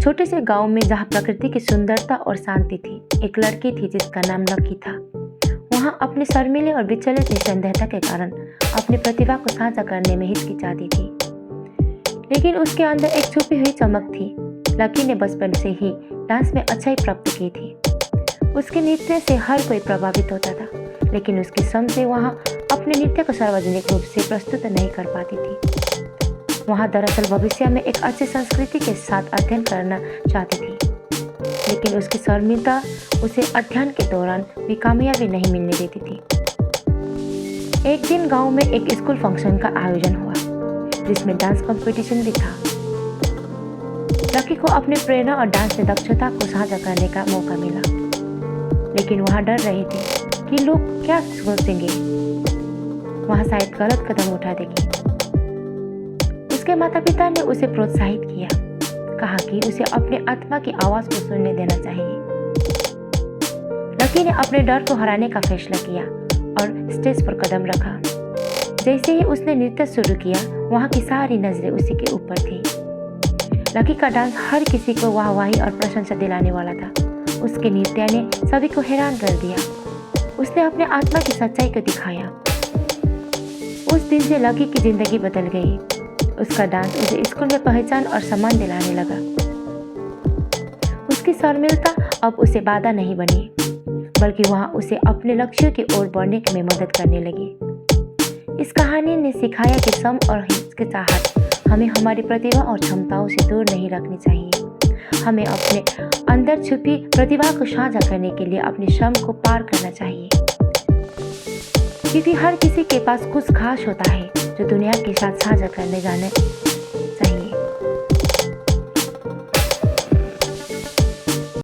छोटे से गांव में जहां प्रकृति की सुंदरता और शांति थी, एक लड़की थी जिसका नाम लकी था। वहां अपनी शर्मीली और विचलित निस्संदेहता के कारण अपनी प्रतिभा को साझा करने में हिचकिचाती थी, लेकिन उसके अंदर एक छुपी हुई चमक थी। लकी ने बचपन से ही डांस में अच्छाई प्राप्त की थी। उसके नृत्य से हर कोई प्रभावित होता था, लेकिन उसकी समझ से वहां अपने नृत्य को सार्वजनिक रूप से प्रस्तुत नहीं कर पाती थी। वहां दरअसल भविष्य में एक अच्छी संस्कृति के साथ अध्ययन करना चाहती थी, लेकिन उसकी शर्मिंदा उसे अध्ययन के दौरान भी कामयाबी नहीं मिलने देती थी। एक दिन गांव में एक स्कूल फंक्शन का आयोजन हुआ, जिसमें डांस कंपटीशन भी था। लकी को अपनी प्रेरणा और डांस में दक्षता को साझा करने का मौका मिला, लेकिन वहां डर रहे थे कि लोग क्या सोचेंगे, वहां शायद गलत कदम उठा देगी। उसके माता पिता ने उसे प्रोत्साहित किया, कहा कि उसे अपने आत्मा की आवाज को सुनने देना चाहिए। लकी ने अपने डर को हराने का फैसला किया और स्टेज पर कदम रखा। जैसे ही उसने नृत्य शुरू किया, वहां की सारी नजरें उसी के ऊपर थी। लकी का डांस हर किसी को वाहवाही और प्रशंसा दिलाने वाला था। उसके नृत्य ने सभी को हैरान कर दिया। उसने अपने आत्मा की सच्चाई को दिखाया। उस दिन से लकी की जिंदगी बदल गई। उसका डांस उसे स्कूल में पहचान और सम्मान दिलाने लगा। उसकी शर्मिलता अब उसे बाधा नहीं बनी, बल्कि वहां उसे अपने लक्ष्यों की ओर बढ़ने में मदद करने लगी। इस कहानी ने सिखाया कि शर्म और हिचकिचाहट हमें हमारी प्रतिभा और क्षमताओं से दूर नहीं रखनी चाहिए। हमें अपने अंदर छुपी प्रतिभा को साझा करने के लिए अपनी क्षम को पार करना चाहिए, क्योंकि हर किसी के पास कुछ खास होता है जो दुनिया के साथ साझा करने जाने